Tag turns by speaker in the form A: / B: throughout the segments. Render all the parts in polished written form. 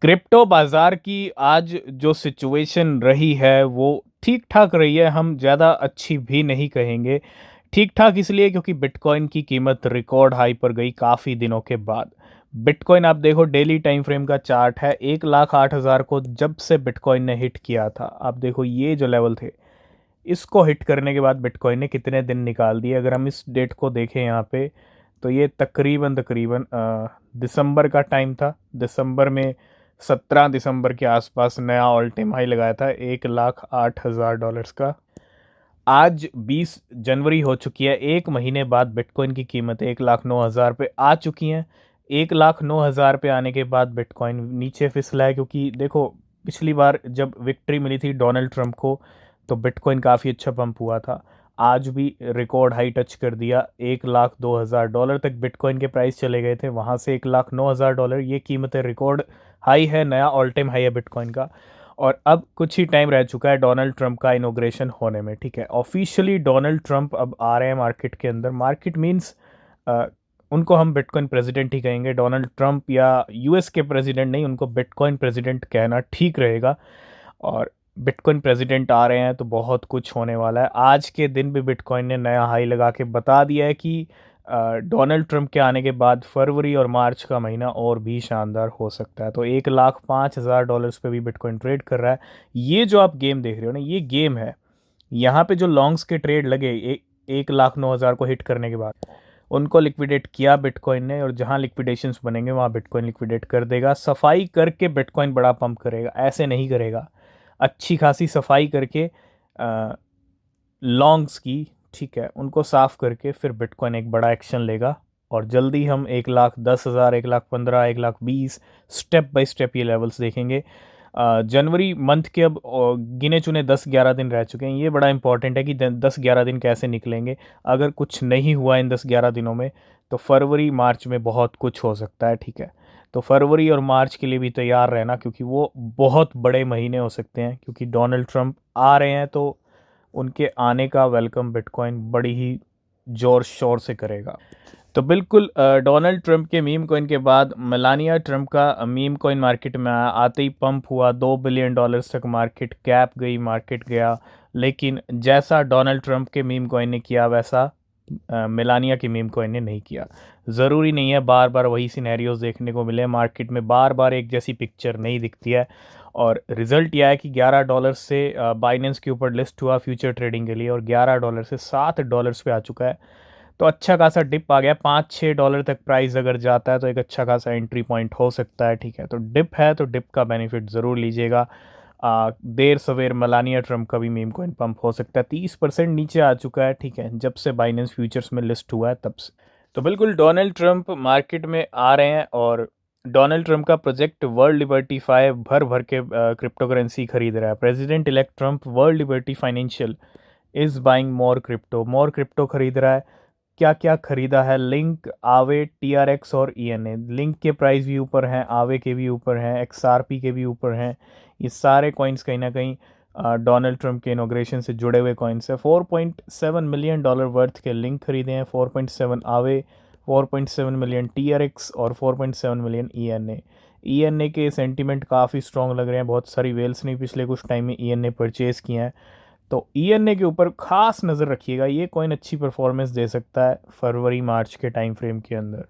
A: Crypto बाजार की आज जो सिचुएशन रही है वो ठीक ठाक रही है। हम ज़्यादा अच्छी भी नहीं कहेंगे। ठीक ठाक इसलिए क्योंकि बिटकॉइन की कीमत रिकॉर्ड हाई पर गई काफ़ी दिनों के बाद। बिटकॉइन आप देखो, डेली टाइम फ्रेम का चार्ट है, 1,08,000 को जब से बिटकॉइन ने हिट किया था, आप देखो ये जो लेवल थे, इसको हिट करने के बाद बिटकॉइन ने कितने दिन निकाल दिए। अगर हम इस डेट को देखें यहाँ पे, तो ये तकरीबन तकरीबन दिसंबर का टाइम था। दिसंबर में 17 दिसंबर के आसपास नया ऑल टाइम हाई लगाया था, 1,08,000 का। आज 20 जनवरी हो चुकी है, एक महीने बाद बिटकॉइन की कीमत 1,09,000 पे आ चुकी हैं। 1,09,000 पे आने के बाद बिटकॉइन नीचे फिसला है, क्योंकि देखो पिछली बार जब विक्ट्री मिली थी डोनाल्ड ट्रंप को, तो बिटकॉइन काफ़ी अच्छा पंप हुआ था। आज भी रिकॉर्ड हाई टच कर दिया, 1,02,000 तक बिटकॉइन के प्राइस चले गए थे। वहाँ से 1,09,000, ये कीमतें रिकॉर्ड हाई है, नया ऑल टाइम हाई है बिटकॉइन का। और अब कुछ ही टाइम रह चुका है डोनाल्ड ट्रंप का इनोग्रेशन होने में, ठीक है। ऑफिशियली डोनाल्ड ट्रंप अब आ रहे हैं मार्केट के अंदर। मार्केट मींस उनको हम बिटकॉइन प्रेसिडेंट ही कहेंगे। डोनाल्ड ट्रंप या यूएस के प्रेसिडेंट नहीं, उनको बिटकॉइन प्रेसिडेंट कहना ठीक रहेगा। और बिटकॉइन प्रेसिडेंट आ रहे हैं तो बहुत कुछ होने वाला है। आज के दिन भी बिटकॉइन ने नया हाई लगा के बता दिया है कि डोनाल्ड ट्रंप के आने के बाद फरवरी और मार्च का महीना और भी शानदार हो सकता है। तो 1,05,000 पे भी बिटकॉइन ट्रेड कर रहा है। ये जो आप गेम देख रहे हो ना, ये गेम है। यहाँ पे जो लॉन्ग्स के ट्रेड लगे 1,09,000 को हिट करने के बाद, उनको लिक्विडेट किया बिटकॉइन ने। और जहाँ लिक्विडेशंस बनेंगे वहाँ बिटकॉइन लिक्विडेट कर देगा। सफाई करके बिटकॉइन बड़ा पंप करेगा, ऐसे नहीं करेगा। अच्छी खासी सफाई करके लॉन्ग्स की, ठीक है, उनको साफ करके फिर बिटकॉइन एक बड़ा एक्शन लेगा। और जल्दी हम 1,10,000, 1,15,000, 1,20,000 स्टेप बाय स्टेप ये लेवल्स देखेंगे। जनवरी मंथ के अब गिने चुने 10-11 दिन रह चुके हैं। ये बड़ा इंपॉर्टेंट है कि 10-11 दिन कैसे निकलेंगे। अगर कुछ नहीं हुआ इन 10-11 दिनों में, तो फरवरी मार्च में बहुत कुछ हो सकता है, ठीक है। तो फरवरी और मार्च के लिए भी तैयार रहना, क्योंकि वो बहुत बड़े महीने हो सकते हैं, क्योंकि डोनाल्ड ट्रंप आ रहे हैं। तो उनके आने का वेलकम बिटकॉइन बड़ी ही ज़ोर शोर से करेगा। तो बिल्कुल डोनाल्ड ट्रंप के मीम कॉइन के बाद मेलानिया ट्रंप का मीम कॉइन मार्केट में आया। आते ही पंप हुआ, $2 बिलियन तक मार्केट कैप गई, मार्केट गया। लेकिन जैसा डोनाल्ड ट्रंप के मीम कॉइन ने किया, वैसा मेलानिया की मीम कॉइन ने नहीं किया। ज़रूरी नहीं है बार बार वही सिनेरियोज देखने को मिले। मार्केट में बार बार एक जैसी पिक्चर नहीं दिखती है। और रिज़ल्ट यह है कि $11 से बाइनेंस के ऊपर लिस्ट हुआ फ्यूचर ट्रेडिंग के लिए, और $11 से $7 पे आ चुका है। तो अच्छा खासा डिप आ गया। $5-6 तक प्राइस अगर जाता है तो एक अच्छा खासा एंट्री पॉइंट हो सकता है, ठीक है। तो डिप है तो डिप का बेनिफिट ज़रूर लीजिएगा। देर सवेर मेलानिया ट्रंप का भी मीम कॉइन पंप हो सकता है। 30% नीचे आ चुका है, ठीक है, जब से बाइनेंस फ्यूचर्स में लिस्ट हुआ है तब से। तो बिल्कुल डोनाल्ड ट्रंप मार्केट में आ रहे हैं। और डोनाल्ड ट्रंप का प्रोजेक्ट वर्ल्ड लिबर्टी 5 भर भर के क्रिप्टो करेंसी खरीद रहा है। President elect Trump world liberty financial is buying more crypto खरीद रहा है। क्या क्या खरीदा है? लिंक, आवे, TRX और ENA। लिंक के प्राइस भी ऊपर हैं, आवे के भी ऊपर हैं, XRP के भी ऊपर हैं। ये सारे कॉइन्स कहीं ना कहीं डोनाल्ड ट्रंप के इनोग्रेशन से जुड़े हुए कॉइन्स है। $4.7 मिलियन वर्थ के लिंक खरीदे हैं, 4.7 आवे, 4.7 मिलियन TRX और 4.7 मिलियन ENA। ENA के सेंटीमेंट काफ़ी स्ट्रॉन्ग लग रहे हैं। बहुत सारी वेल्स ने पिछले कुछ टाइम में ENA परचेज़ किए हैं। तो ENA के ऊपर खास नज़र रखिएगा। ये कॉइन अच्छी परफॉर्मेंस दे सकता है फरवरी मार्च के टाइम फ्रेम के अंदर।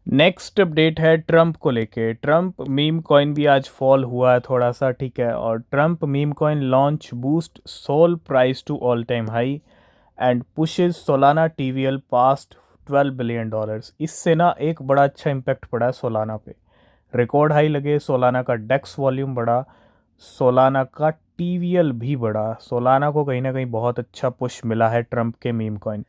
A: नेक्स्ट अपडेट है ट्रंप को लेके। ट्रंप मीम कॉइन भी आज फॉल हुआ है थोड़ा सा, ठीक है। और Trump meme coin launch boost Sol price to all time high and pushes Solana TVL past $12 billion. इससे ना एक बड़ा अच्छा इम्पैक्ट पड़ा है सोलाना पे। रिकॉर्ड हाई लगे, सोलाना का डेक्स वॉल्यूम बढ़ा, सोलाना का TVL भी बढ़ा। सोलाना को कहीं ना कहीं बहुत अच्छा पुश मिला है ट्रंप के meme coin.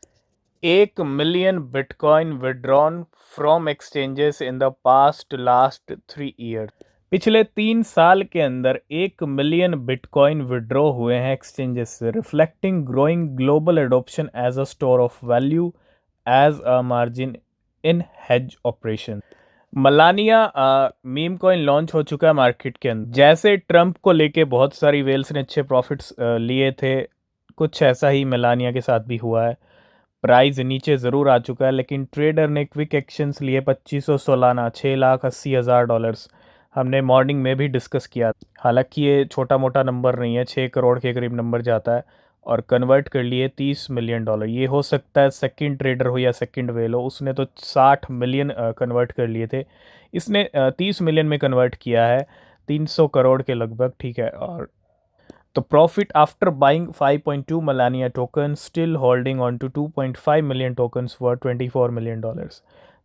A: 1 million bitcoin withdrawn from exchanges in the past last 3 year. पिछले 3 साल के अंदर 1 मिलियन बिटकॉइन विड्रॉ हुए हैं एक्सचेंजेस से, reflecting growing global adoption as a store of value as a margin in hedge operation. Melania meme coin launch हो चुका है मार्केट के अंदर। जैसे ट्रंप को लेके बहुत सारी वेल्स ने अच्छे प्रॉफिट्स लिए थे, कुछ ऐसा ही मेलानिया के साथ भी हुआ है। प्राइस नीचे ज़रूर आ चुका है, लेकिन ट्रेडर ने क्विक एक्शंस लिए। 2500 सोलाना, $6,80,000। हमने मॉर्निंग में भी डिस्कस किया। हालांकि ये छोटा मोटा नंबर नहीं है, 6 करोड़ के करीब नंबर जाता है और कन्वर्ट कर लिए $30 मिलियन। ये हो सकता है सेकंड ट्रेडर हो या सेकंड वेल हो, उसने तो 60 मिलियन कन्वर्ट कर लिए थे, इसने 30 मिलियन में कन्वर्ट किया है, 300 करोड़ के लगभग, ठीक है। और तो profit after buying 5.2 Melania token, still holding on to 2.5 million tokens for $24 million.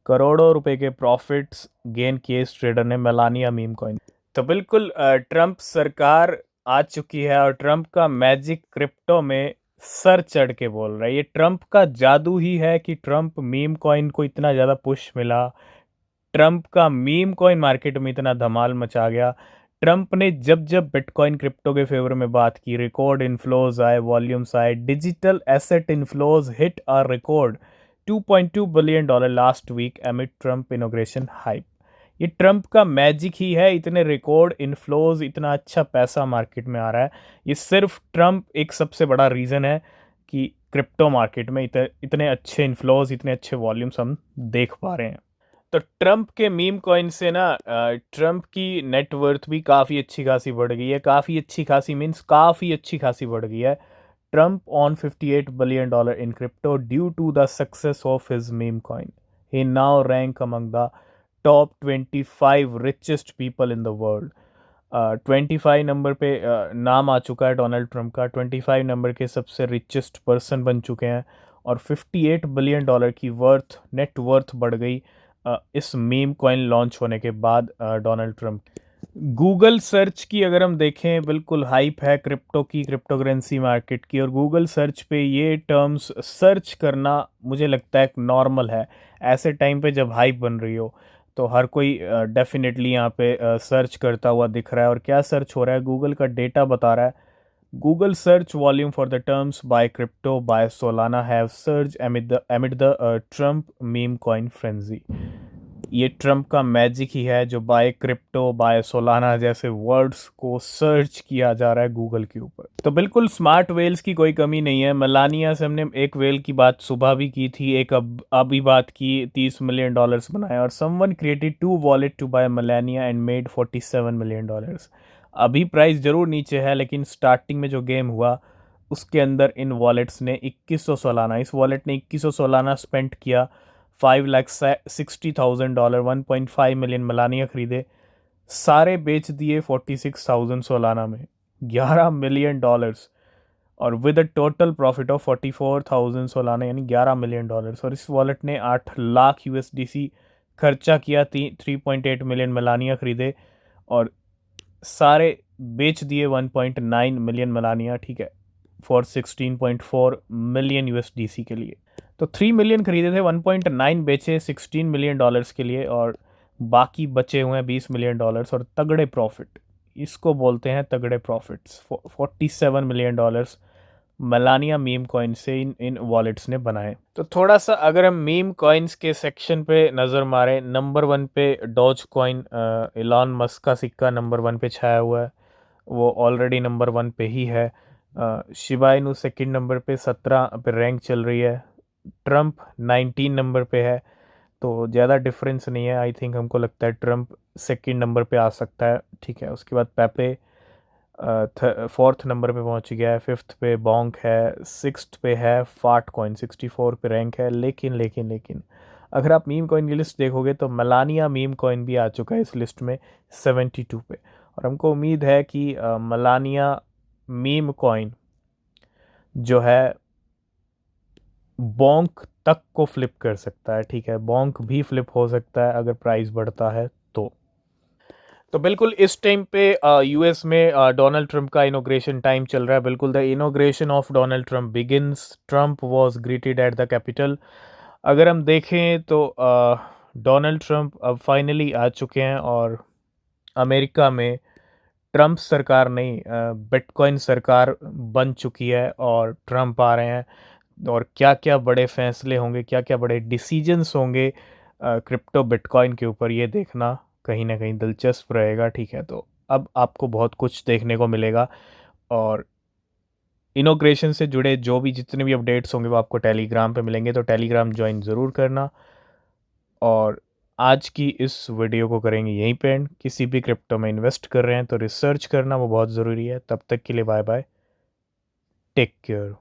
A: करोड़ों रुपए के प्रॉफिट्स गेन किए इस ट्रेडर ने मेलानिया मीम कॉइन। तो बिल्कुल ट्रंप सरकार आ चुकी है और ट्रंप का मैजिक क्रिप्टो में सर चढ़ के बोल रहा है। ये ट्रंप का जादू ही है कि ट्रंप मीम कॉइन को इतना ज़्यादा पुश मिला, ट्रंप का मीम कॉइन मार्केट में इतना धमाल मचा गया। ट्रंप ने जब जब बिटकॉइन क्रिप्टो के फेवर में बात की, रिकॉर्ड इन्फ्लोज आए, वॉल्यूम्स आए, digital asset inflows hit our record $2.2 billion last week amid Trump inauguration hype. ये ट्रंप का मैजिक ही है, इतने रिकॉर्ड इन्फ्लोज, इतना अच्छा पैसा मार्केट में आ रहा है। ये सिर्फ ट्रंप एक सबसे बड़ा रीज़न है कि क्रिप्टो मार्केट में इतने अच्छे इन्फ्लोज, इतने अच्छे वॉल्यूम्स हम देख पा रहे हैं। तो ट्रंप के मीम कॉइन से ना ट्रंप की नेटवर्थ भी काफ़ी अच्छी खासी बढ़ गई है। काफ़ी अच्छी खासी मीन्स काफ़ी अच्छी खासी बढ़ गई है। Trump on $58 billion in crypto due to the success of his meme coin. He now rank among the top 25 richest people in the world. 25 number पे नाम आ चुका है डोनाल्ड ट्रंप का। 25 नंबर के सबसे रिचेस्ट पर्सन बन चुके हैं और $58 बिलियन की नेट वर्थ बढ़ गई इस मीम कॉइन लॉन्च होने के बाद डोनाल्ड ट्रंप। गूगल सर्च की अगर हम देखें, बिल्कुल हाइप है क्रिप्टो की, क्रिप्टो करेंसी मार्केट की, और गूगल सर्च पे ये टर्म्स सर्च करना मुझे लगता है एक नॉर्मल है। ऐसे टाइम पे जब हाइप बन रही हो तो हर कोई डेफिनेटली यहाँ पे सर्च करता हुआ दिख रहा है। और क्या सर्च हो रहा है, गूगल का डेटा बता रहा है, Google search volume for the terms buy crypto buy Solana have surge amid the Trump meme coin frenzy. ये ट्रंप का मैजिक ही है जो बाय क्रिप्टो, बाय सोलाना जैसे वर्ड्स को सर्च किया जा रहा है गूगल के ऊपर। तो बिल्कुल स्मार्ट वेल्स की कोई कमी नहीं है। मेलानिया से हमने एक वेल की बात सुबह भी की थी, एक अभी बात की, $30 मिलियन बनाए, और someone created two wallet to buy Melania and made $47 million. अभी प्राइस जरूर नीचे है लेकिन स्टार्टिंग में जो गेम हुआ उसके अंदर इन वॉलेट्स ने 2100 सोलाना, इस वॉलेट ने 2100 सोलाना स्पेंड किया, $5,60,000, 1.5 मिलियन मलानिया खरीदे, सारे बेच दिए 46,000 सोलाना में, $11 मिलियन, और with a total profit of 44,000 Solana यानी $11 मिलियन। और इस वॉलेट ने 8 लाख यूएसडीसी खर्चा किया, 3.8 मिलियन मलानिया खरीदे और सारे बेच दिए 1.9 मिलियन मलानिया, ठीक है, फॉर 16.4 मिलियन यूएसडीसी के लिए। तो 3 मिलियन खरीदे थे, 1.9 बेचे $16 मिलियन के लिए, और बाकी बचे हुए हैं $20 मिलियन, और तगड़े प्रॉफिट, इसको बोलते हैं तगड़े profits. $47 million Melania meme coin से इन वॉलेट्स ने बनाए। तो थोड़ा सा अगर हम मीम कॉइन्स के सेक्शन पे नज़र मारें, नंबर 1 पे डॉज कॉइन, इलॉन मस्क का सिक्का नंबर 1 पे छाया हुआ है, वो ऑलरेडी नंबर 1 पे ही है। शिबा इनू सेकंड नंबर पे 17 पे रैंक चल रही है। ट्रंप 19 नंबर पे है, तो ज़्यादा डिफरेंस नहीं है। आई थिंक हमको लगता है ट्रंप सेकंड नंबर पे आ सकता है, ठीक है। उसके बाद पेपे फोर्थ नंबर पे पहुंच गया है, फिफ्थ पे बॉन्क है, सिक्स्थ पे है फाट कॉइन, 64 पे रैंक है। लेकिन अगर आप मीम कॉइन की लिस्ट देखोगे तो मेलानिया मीम कॉइन भी आ चुका है इस लिस्ट में 72 पे, और हमको उम्मीद है कि मेलानिया मीम कॉइन जो है बॉन्क तक को फ्लिप कर सकता है, ठीक है। बॉन्क भी फ्लिप हो सकता है अगर प्राइस बढ़ता है तो बिल्कुल इस टाइम पे यूएस में डोनाल्ड ट्रंप का इनोग्रेशन टाइम चल रहा है। बिल्कुल the inauguration of Donald Trump begins, Trump was greeted at the capital. अगर हम देखें तो डोनाल्ड ट्रंप अब फाइनली आ चुके हैं और अमेरिका में ट्रंप सरकार नहीं, बिटकॉइन सरकार बन चुकी है और ट्रंप आ रहे हैं। और क्या क्या बड़े फैसले होंगे, क्या क्या बड़े डिसीजंस होंगे क्रिप्टो बिटकॉइन के ऊपर, ये देखना कहीं ना कहीं दिलचस्प रहेगा, ठीक है। तो अब आपको बहुत कुछ देखने को मिलेगा और इनोग्रेशन से जुड़े जो भी जितने भी अपडेट्स होंगे वो आपको टेलीग्राम पे मिलेंगे, तो टेलीग्राम ज्वाइन ज़रूर करना। और आज की इस वीडियो को करेंगे यहीं पे एंड। किसी भी क्रिप्टो में इन्वेस्ट कर रहे हैं तो रिसर्च करना वो बहुत ज़रूरी है। तब तक के लिए बाय बाय, टेक केयर।